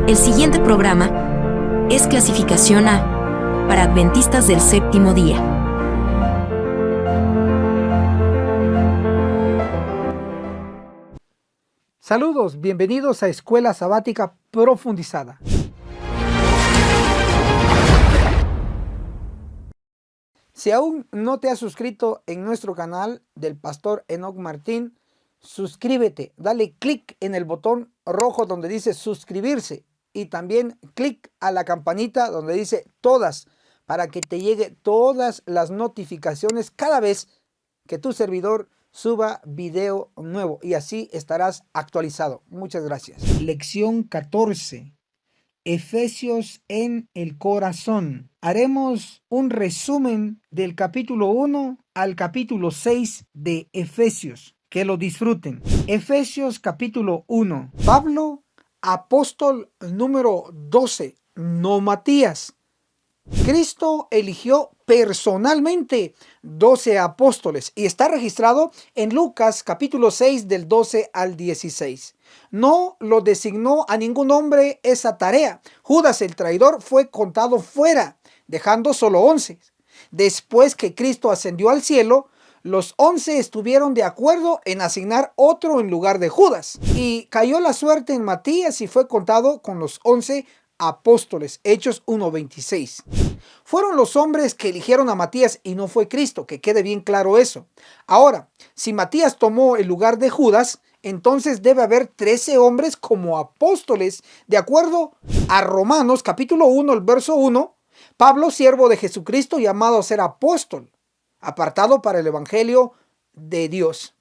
El siguiente programa es clasificación A para adventistas del séptimo día. Saludos, bienvenidos a Escuela Sabática Profundizada. Si aún no te has suscrito en nuestro canal del Pastor Enoc Martín, suscríbete, dale clic en el botón rojo donde dice suscribirse y también clic a la campanita donde dice todas para que te llegue todas las notificaciones cada vez que tu servidor suba video nuevo y así estarás actualizado. Muchas gracias. Lección 14. Efesios en el corazón. Haremos un resumen del capítulo 1 al capítulo 6 de Efesios. Que lo disfruten. Efesios capítulo 1. Pablo, apóstol número 12, no Matías. Cristo eligió personalmente 12 apóstoles y está registrado en Lucas capítulo 6 del 12 al 16. No lo designó a ningún hombre esa tarea. Judas el traidor fue contado fuera, dejando solo 11. Después que Cristo ascendió al cielo, los 11 estuvieron de acuerdo en asignar otro en lugar de Judas. Y cayó la suerte en Matías y fue contado con los 11 apóstoles. Hechos 1:26. Fueron los hombres que eligieron a Matías y no fue Cristo, que quede bien claro eso. Ahora, si Matías tomó el lugar de Judas, entonces debe haber 13 hombres como apóstoles, de acuerdo a Romanos capítulo 1, el verso 1. Pablo, siervo de Jesucristo, llamado a ser apóstol, apartado para el evangelio de Dios.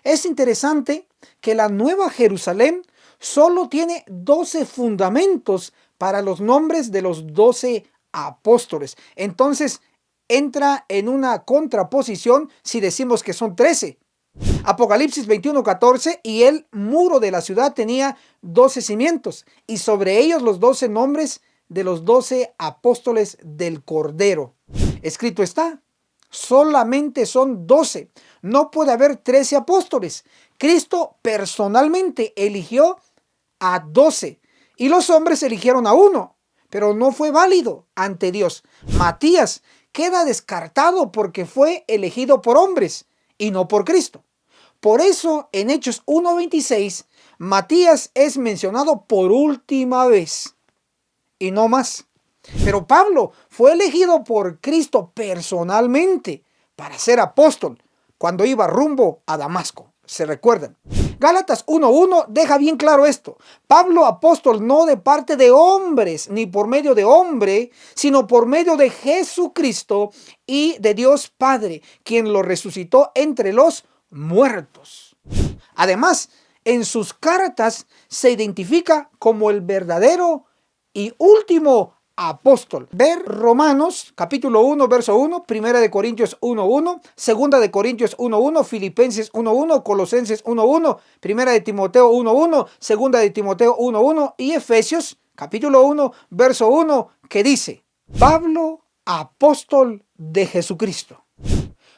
Es interesante que la Nueva Jerusalén solo tiene 12 fundamentos para los nombres de los 12 apóstoles. Entonces entra en una contraposición si decimos que son 13. Apocalipsis 21:14, y el muro de la ciudad tenía 12 cimientos, y sobre ellos los 12 nombres de los 12 apóstoles del Cordero. Escrito está, solamente son 12. No puede haber 13 apóstoles. Cristo personalmente eligió a 12 y los hombres eligieron a uno, pero no fue válido ante Dios. Matías queda descartado porque fue elegido por hombres y no por Cristo. Por eso en Hechos 1:26 Matías es mencionado por última vez y no más. Pero Pablo fue elegido por Cristo personalmente para ser apóstol cuando iba rumbo a Damasco. ¿Se recuerdan? Gálatas 1:1 deja bien claro esto. Pablo, apóstol, no de parte de hombres, ni por medio de hombre, sino por medio de Jesucristo y de Dios Padre, quien lo resucitó entre los muertos. Además, en sus cartas se identifica como el verdadero y último apóstol. Ver Romanos capítulo 1 verso 1, Primera de Corintios 1:1, Segunda de Corintios 1:1, Filipenses 1:1, Colosenses 1:1, Primera de Timoteo 1:1, Segunda de Timoteo 1:1 y Efesios capítulo 1 verso 1, que dice: Pablo, apóstol de Jesucristo.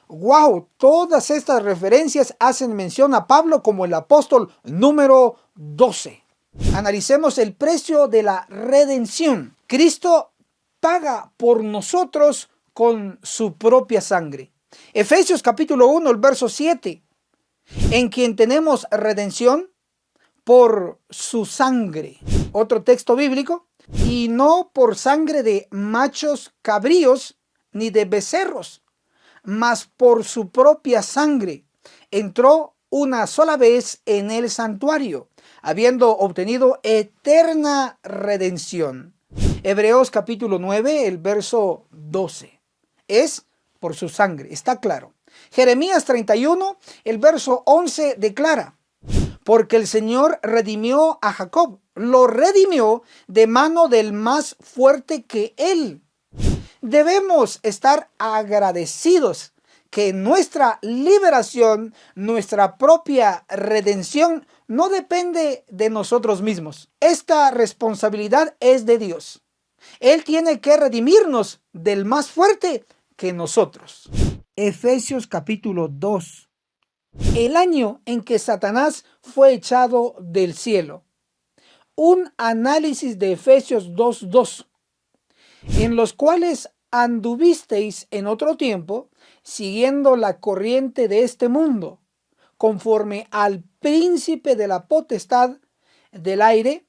Wow, todas estas referencias hacen mención a Pablo como el apóstol número 12. Analicemos el precio de la redención. Cristo paga por nosotros con su propia sangre. Efesios capítulo 1, el verso 7. En quien tenemos redención por su sangre. Otro texto bíblico. Y no por sangre de machos cabríos ni de becerros, mas por su propia sangre entró una sola vez en el santuario, habiendo obtenido eterna redención. Hebreos capítulo 9, el verso 12. Es por su sangre, está claro. Jeremías 31, el verso 11 declara: porque el Señor redimió a Jacob, lo redimió de mano del más fuerte que él. Debemos estar agradecidos que nuestra liberación, nuestra propia redención, no depende de nosotros mismos. Esta responsabilidad es de Dios. Él tiene que redimirnos del más fuerte que nosotros. Efesios capítulo 2. El año en que Satanás fue echado del cielo. un análisis de Efesios 2:2, en los cuales anduvisteis en otro tiempo, siguiendo la corriente de este mundo, conforme al príncipe de la potestad del aire,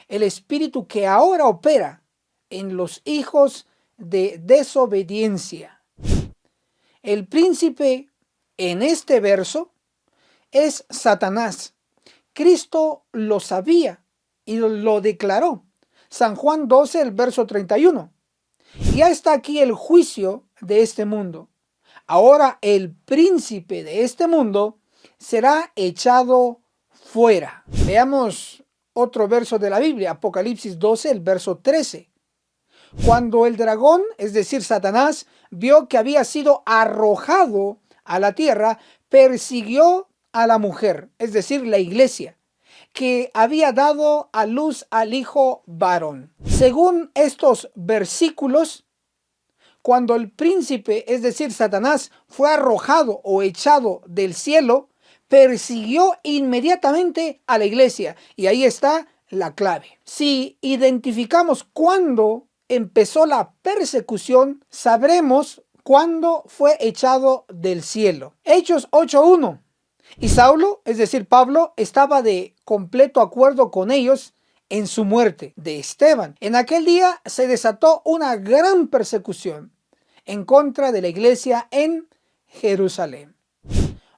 el espíritu que ahora opera en los hijos de desobediencia. El príncipe en este verso es Satanás. Cristo lo sabía y lo declaró. San Juan 12, el verso 31. Ya está aquí el juicio de este mundo. Ahora el príncipe de este mundo será echado fuera. Veamos otro verso de la Biblia, Apocalipsis 12, el verso 13. Cuando el dragón, es decir, Satanás, vio que había sido arrojado a la tierra, persiguió a la mujer, es decir, la iglesia, que había dado a luz al hijo varón. Según estos versículos, cuando el príncipe, es decir, Satanás, fue arrojado o echado del cielo, persiguió inmediatamente a la iglesia. Y ahí está la clave. Si identificamos cuándo empezó la persecución, sabremos cuándo fue echado del cielo. Hechos 8:1. Y Saulo, es decir, Pablo, estaba de completo acuerdo con ellos en su muerte de Esteban. En aquel día se desató una gran persecución en contra de la iglesia en Jerusalén.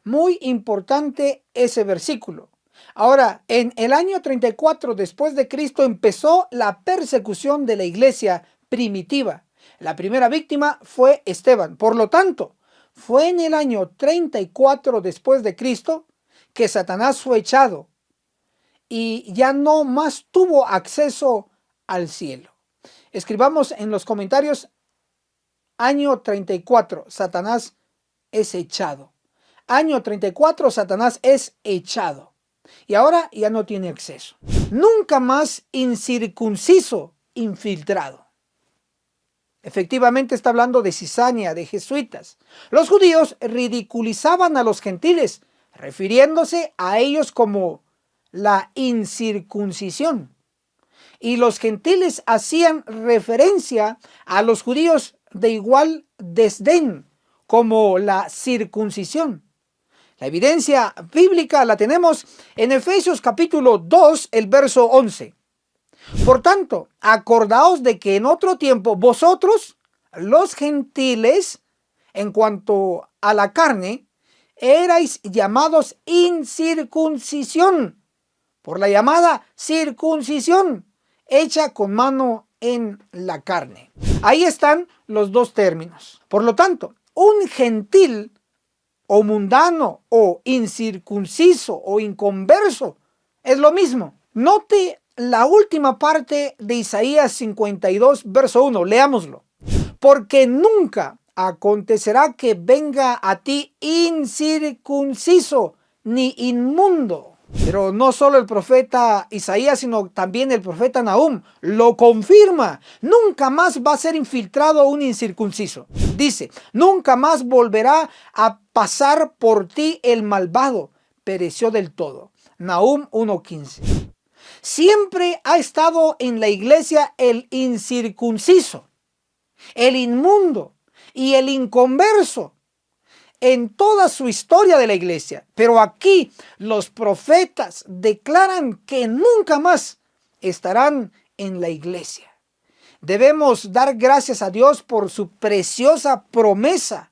Muy importante ese versículo. Ahora, en el año 34 después de Cristo empezó la persecución de la iglesia primitiva. La primera víctima fue Esteban. Por lo tanto, fue en el año 34 después de Cristo que Satanás fue echado y ya no más tuvo acceso al cielo. Escribamos en los comentarios: año 34, Satanás es echado. Año 34, Satanás es echado. Y ahora ya no tiene acceso. Nunca más incircunciso infiltrado. Efectivamente está hablando de cizaña, de jesuitas. Los judíos ridiculizaban a los gentiles, refiriéndose a ellos como la incircuncisión. Y los gentiles hacían referencia a los judíos de igual desdén, como la circuncisión. La evidencia bíblica la tenemos en Efesios capítulo 2, el verso 11. Por tanto, acordaos de que en otro tiempo vosotros, los gentiles, en cuanto a la carne, erais llamados incircuncisión, por la llamada circuncisión, hecha con mano en la carne. Ahí están los dos términos. Por lo tanto, un gentil o mundano o incircunciso o inconverso es lo mismo. Note la última parte de Isaías 52, verso 1. Leámoslo. Porque nunca acontecerá que venga a ti incircunciso ni inmundo. Pero no solo el profeta Isaías, sino también el profeta Nahum lo confirma. Nunca más va a ser infiltrado un incircunciso. Dice, nunca más volverá a pasar por ti el malvado. Pereció del todo. Nahum 1:15. Siempre ha estado en la iglesia el incircunciso, el inmundo y el inconverso en toda su historia de la iglesia. Pero aquí los profetas declaran que nunca más estarán en la iglesia. Debemos dar gracias a Dios por su preciosa promesa.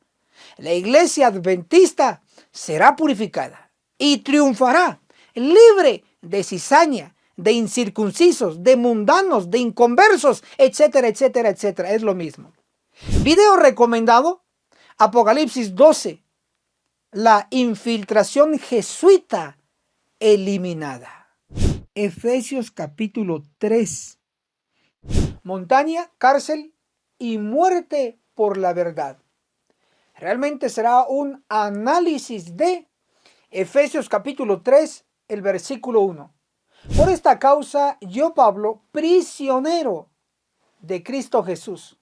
La iglesia adventista será purificada y triunfará, libre de cizaña, de incircuncisos, de mundanos, de inconversos, etcétera, etcétera, etcétera. Es lo mismo. Video recomendado: Apocalipsis 12, la infiltración jesuita eliminada. Efesios capítulo 3, montaña, cárcel y muerte por la verdad. Realmente será un análisis de Efesios capítulo 3, el versículo 1. Por esta causa, yo, Pablo, prisionero de Cristo Jesús.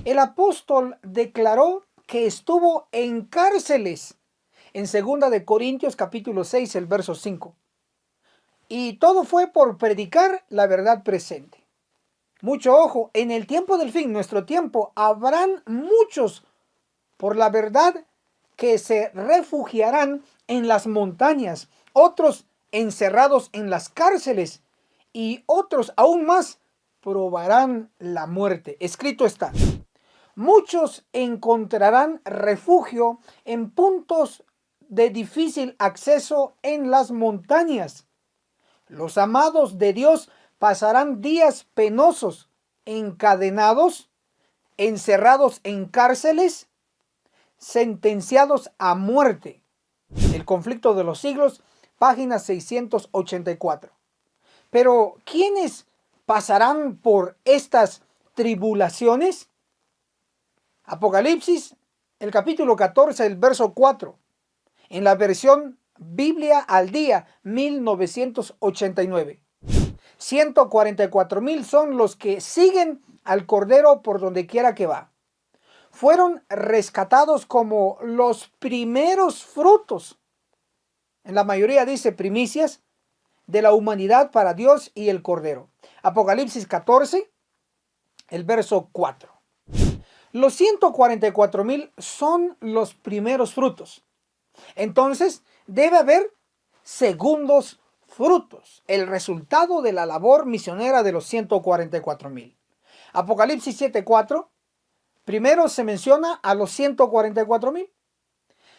El apóstol declaró que estuvo en cárceles en 2 de Corintios capítulo 6, el verso 5. Y todo fue por predicar la verdad presente. Mucho ojo, en el tiempo del fin, nuestro tiempo, habrán muchos por la verdad que se refugiarán en las montañas, otros encerrados en las cárceles y otros aún más probarán la muerte. Escrito está: muchos encontrarán refugio en puntos de difícil acceso en las montañas. Los amados de Dios pasarán días penosos, encadenados, encerrados en cárceles, sentenciados a muerte. El conflicto de los siglos, página 684. Pero, ¿quiénes pasarán por estas tribulaciones? Apocalipsis, el capítulo 14, el verso 4. En la versión Biblia al Día, 1989. 144,000 son los que siguen al Cordero por donde quiera que va. Fueron rescatados como los primeros frutos. En la mayoría dice primicias de la humanidad para Dios y el Cordero. Apocalipsis 14, el verso 4. Los 144,000 son los primeros frutos. Entonces, debe haber segundos frutos, el resultado de la labor misionera de los 144,000. Apocalipsis 7:4, primero se menciona a los 144,000.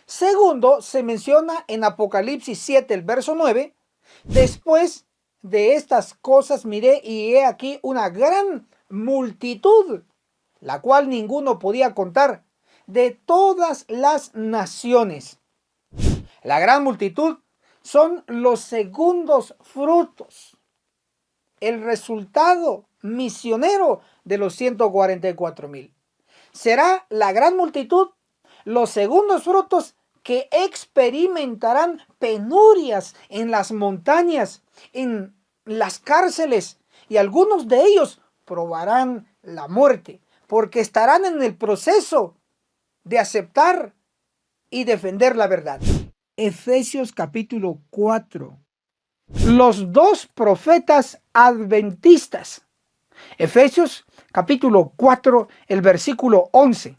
Segundo, se menciona en Apocalipsis 7, el verso 9, después de estas cosas miré y he aquí una gran multitud, la cual ninguno podía contar, de todas las naciones. La gran multitud son los segundos frutos, el resultado misionero de los 144,000. Será la gran multitud, los segundos frutos que experimentarán penurias en las montañas, en las cárceles, y algunos de ellos probarán la muerte, porque estarán en el proceso de aceptar y defender la verdad. Efesios capítulo 4. Los dos profetas adventistas. Efesios capítulo 4, el versículo 11.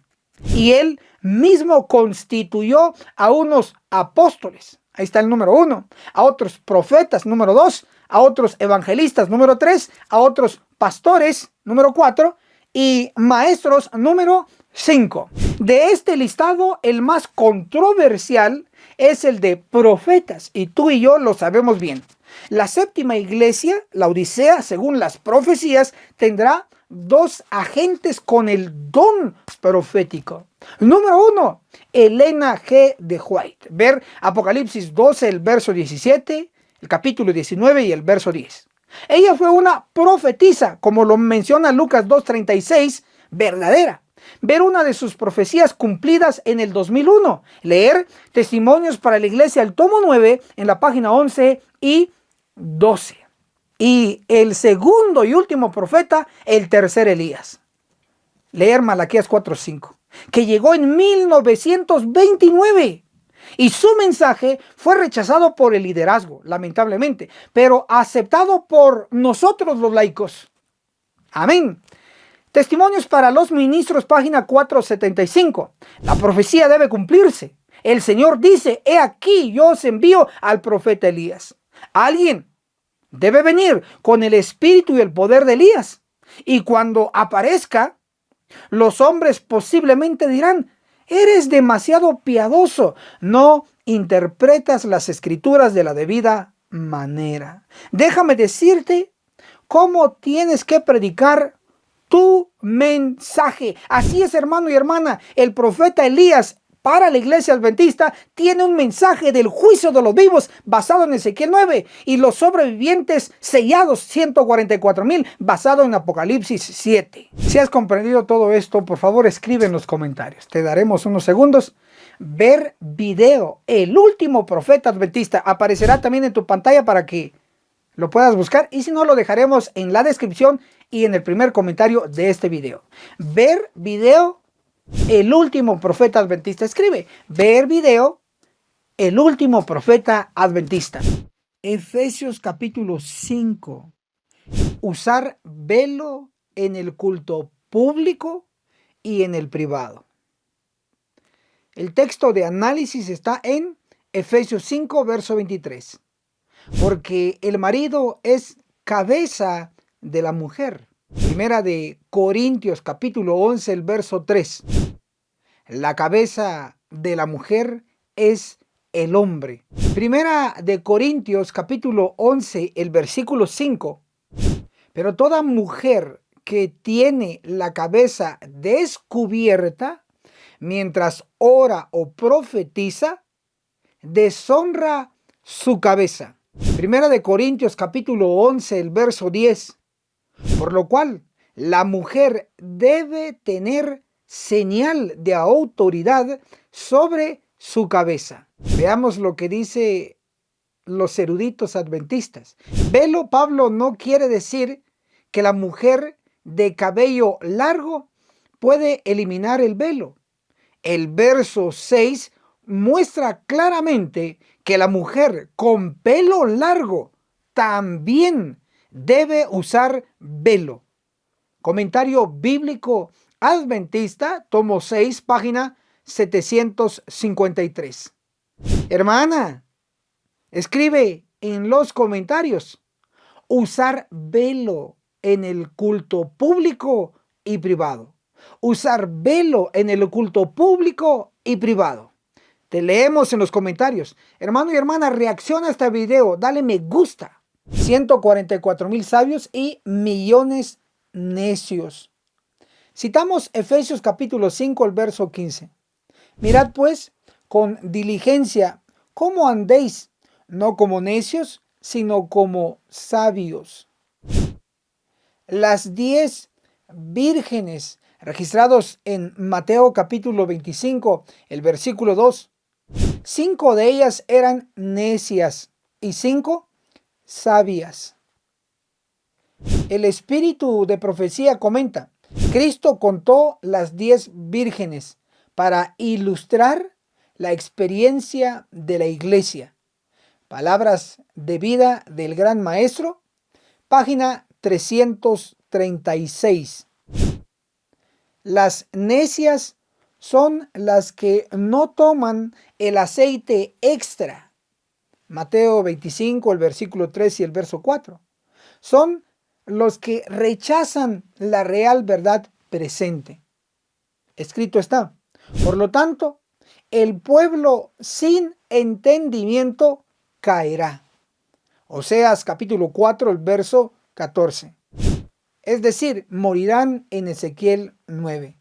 Y él mismo constituyó a unos apóstoles. Ahí está el número 1. A otros profetas, número 2. A otros evangelistas, número 3. A otros pastores, número 4. Y maestros, número 5. De este listado, el más controversial es el de profetas, y tú y yo lo sabemos bien. La séptima iglesia, la Odisea, según las profecías, tendrá 2 agentes con el don profético. Número 1, Elena G. de White. Ver Apocalipsis 12, el verso 17, el capítulo 19 y el verso 10. Ella fue una profetisa, como lo menciona Lucas 2:36, verdadera. Ver una de sus profecías cumplidas en el 2001. Leer Testimonios para la Iglesia, el tomo 9, en la página 11 y 12. Y el segundo y último profeta, el tercer Elías. Leer Malaquías 4:5, que llegó en 1929. Y su mensaje fue rechazado por el liderazgo, lamentablemente, pero aceptado por nosotros los laicos. Amén. Testimonios para los ministros, página 475. La profecía debe cumplirse. El Señor dice: he aquí, yo os envío al profeta Elías. Alguien debe venir con el espíritu y el poder de Elías. Y cuando aparezca, los hombres posiblemente dirán: eres demasiado piadoso, no interpretas las escrituras de la debida manera. Déjame decirte cómo tienes que predicar tu mensaje. Así es, hermano y hermana, el profeta Elías para la iglesia adventista tiene un mensaje del juicio de los vivos basado en Ezequiel 9 y los sobrevivientes sellados 144,000 basado en Apocalipsis 7. Si has comprendido todo esto, por favor escribe en los comentarios. Te daremos unos segundos. Ver video, el último profeta adventista, aparecerá también en tu pantalla para que lo puedas buscar, y si no, lo dejaremos en la descripción y en el primer comentario de este video. Ver video, el último profeta adventista. Escribe: ver video, el último profeta adventista. Efesios capítulo 5. Usar velo en el culto público y en el privado. El texto de análisis está en Efesios 5, verso 23. Porque el marido es cabeza de la mujer. Primera de Corintios capítulo 11, el verso 3. La cabeza de la mujer es el hombre. Primera de Corintios capítulo 11, el versículo 5. Pero toda mujer que tiene la cabeza descubierta mientras ora o profetiza, deshonra su cabeza. Primera de Corintios capítulo 11, el verso 10. Por lo cual, la mujer debe tener señal de autoridad sobre su cabeza. Veamos lo que dice los eruditos adventistas. Velo, Pablo no quiere decir que la mujer de cabello largo puede eliminar el velo. El verso 6 muestra claramente que la mujer con pelo largo también debe usar velo. Comentario bíblico adventista, tomo 6, página 753. Hermana, escribe en los comentarios: usar velo en el culto público y privado. Usar velo en el culto público y privado. Te leemos en los comentarios. Hermano y hermana, reacciona a este video, dale me gusta. 144,000 sabios y millones necios. Citamos Efesios capítulo 5, el verso 15. Mirad pues con diligencia cómo andéis, no como necios, sino como sabios. Las 10 vírgenes registrados en Mateo capítulo 25, el versículo 2. 5 de ellas eran necias y 5 sabias. El espíritu de profecía comenta: Cristo contó las 10 vírgenes para ilustrar la experiencia de la iglesia. Palabras de vida del Gran Maestro, página 336. Las necias son las que no toman el aceite extra. Mateo 25, el versículo 3 y el verso 4. Son los que rechazan la real verdad presente. Escrito está: por lo tanto, el pueblo sin entendimiento caerá. Oseas capítulo 4, el verso 14. Es decir, morirán en Ezequiel 9.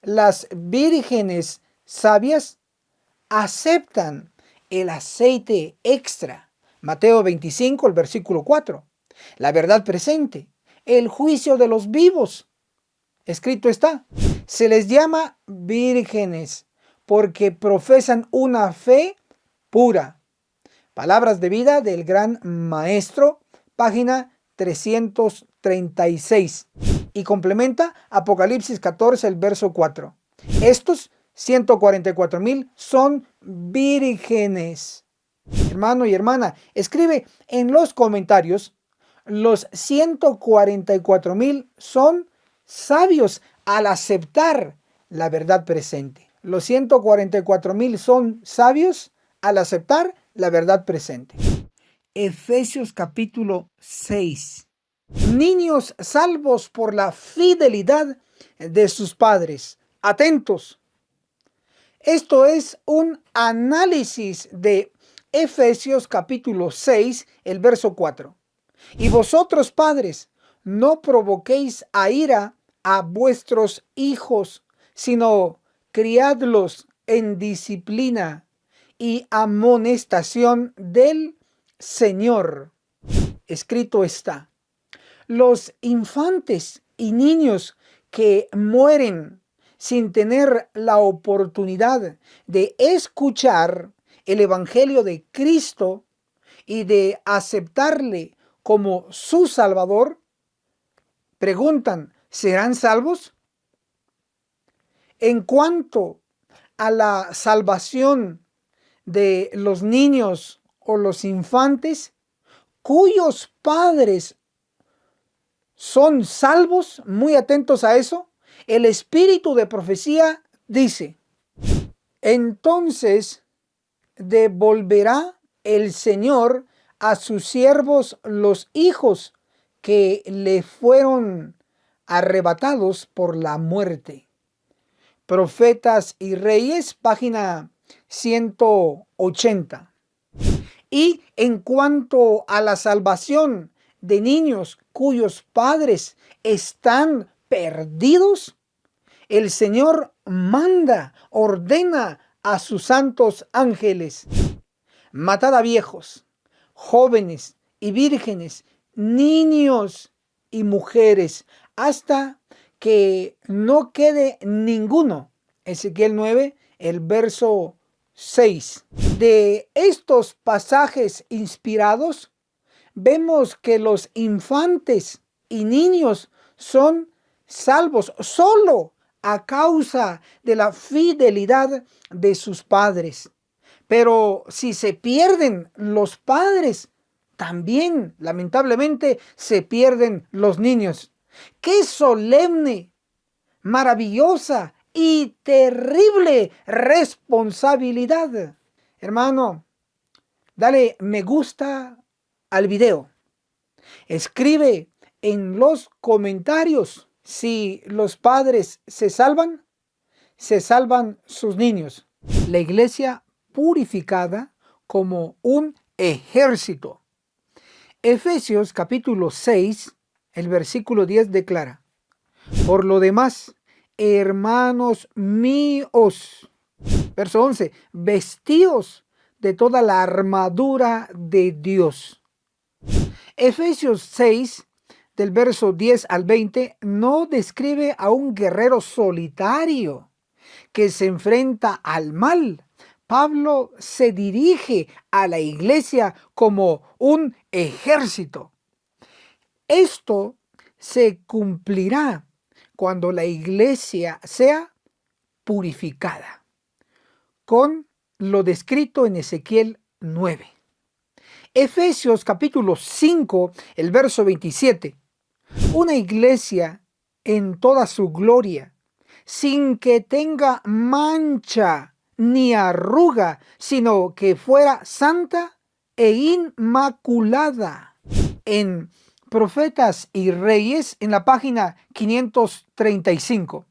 Las vírgenes sabias aceptan el aceite extra. Mateo 25, el versículo 4. La verdad presente, el juicio de los vivos. Escrito está: se les llama vírgenes porque profesan una fe pura. Palabras de vida del Gran Maestro, página 336. Y complementa Apocalipsis 14, el verso 4. Estos 144,000 son vírgenes. Hermano y hermana, escribe en los comentarios: los 144,000 son sabios al aceptar la verdad presente. Los 144,000 son sabios al aceptar la verdad presente. Efesios capítulo 6. Niños salvos por la fidelidad de sus padres. Atentos. Esto es un análisis de Efesios capítulo 6, el verso 4. Y vosotros, padres, no provoquéis a ira a vuestros hijos, sino criadlos en disciplina y amonestación del Señor. Escrito está: los infantes y niños que mueren sin tener la oportunidad de escuchar el Evangelio de Cristo y de aceptarle como su Salvador, preguntan: ¿serán salvos? En cuanto a la salvación de los niños o los infantes cuyos padres son salvos, muy atentos a eso, el espíritu de profecía dice: entonces devolverá el Señor a sus siervos los hijos que le fueron arrebatados por la muerte. Profetas y Reyes, página 180. Y en cuanto a la salvación de niños cuyos padres están perdidos, el Señor ordena a sus santos ángeles: matad a viejos, jóvenes y vírgenes, niños y mujeres, hasta que no quede ninguno. Ezequiel 9, el verso 6. De estos pasajes inspirados, vemos que los infantes y niños son salvos solo a causa de la fidelidad de sus padres. Pero si se pierden los padres, también lamentablemente se pierden los niños. ¡Qué solemne, maravillosa y terrible responsabilidad! Hermano, dale me gusta al video. Escribe en los comentarios si los padres se salvan sus niños. La iglesia purificada como un ejército. Efesios capítulo 6, el versículo 10 declara: por lo demás, hermanos míos, verso 11, vestíos de toda la armadura de Dios. Efesios 6, del verso 10 al 20, no describe a un guerrero solitario que se enfrenta al mal. Pablo se dirige a la iglesia como un ejército. Esto se cumplirá cuando la iglesia sea purificada, con lo descrito en Ezequiel 9. Efesios capítulo 5, el verso 27. Una iglesia en toda su gloria, sin que tenga mancha ni arruga, sino que fuera santa e inmaculada. En Profetas y Reyes, en la página 535.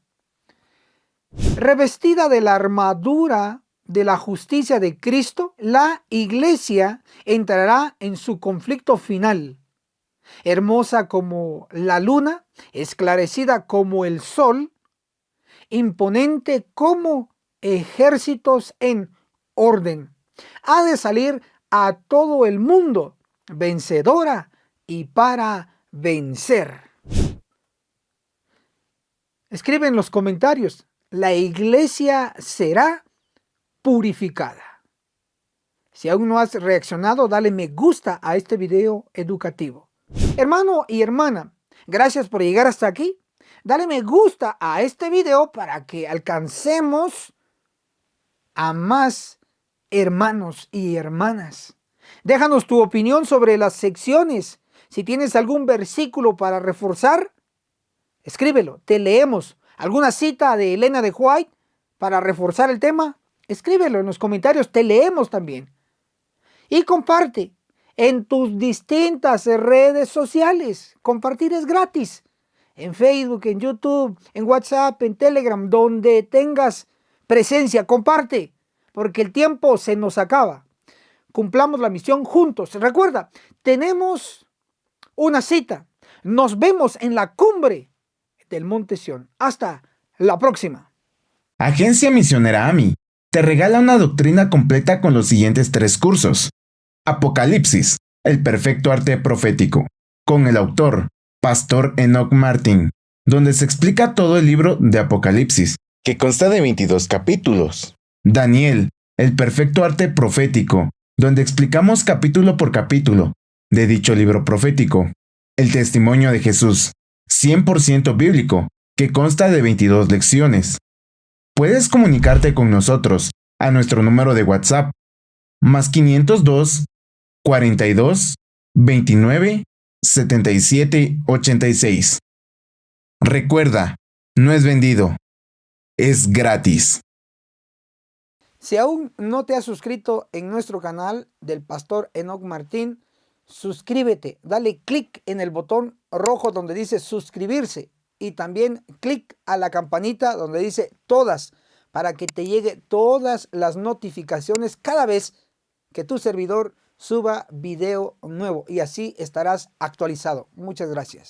Revestida de la armadura de la justicia de Cristo, la iglesia entrará en su conflicto final. Hermosa como la luna, esclarecida como el sol, imponente como ejércitos en orden. Ha de salir a todo el mundo, vencedora y para vencer. Escribe en los comentarios: la iglesia será purificada. Si aún no has reaccionado, dale me gusta a este video educativo. Hermano y hermana, gracias por llegar hasta aquí. Dale me gusta a este video para que alcancemos a más hermanos y hermanas. Déjanos tu opinión sobre las secciones. Si tienes algún versículo para reforzar, escríbelo, te leemos. ¿Alguna cita de Elena de White para reforzar el tema? Escríbelo en los comentarios, te leemos también. Y comparte en tus distintas redes sociales. Compartir es gratis. En Facebook, en YouTube, en WhatsApp, en Telegram, donde tengas presencia, comparte, porque el tiempo se nos acaba. Cumplamos la misión juntos. Recuerda, tenemos una cita. Nos vemos en la cumbre del Monte Sión. Hasta la próxima. Agencia Misionera AMI te regala una doctrina completa con los siguientes 3 cursos. Apocalipsis, el perfecto arte profético, con el autor, Pastor Enoch Martin, donde se explica todo el libro de Apocalipsis, que consta de 22 capítulos. Daniel, el perfecto arte profético, donde explicamos capítulo por capítulo de dicho libro profético. El testimonio de Jesús, 100% bíblico, que consta de 22 lecciones. Puedes comunicarte con nosotros a nuestro número de WhatsApp, +502 42 29 77 86. Recuerda, no es vendido, es gratis. Si aún no te has suscrito en nuestro canal del Pastor Enoc Martín, suscríbete, dale clic en el botón rojo donde dice suscribirse y también clic a la campanita donde dice todas para que te llegue todas las notificaciones cada vez que tu servidor suba video nuevo y así estarás actualizado. Muchas gracias.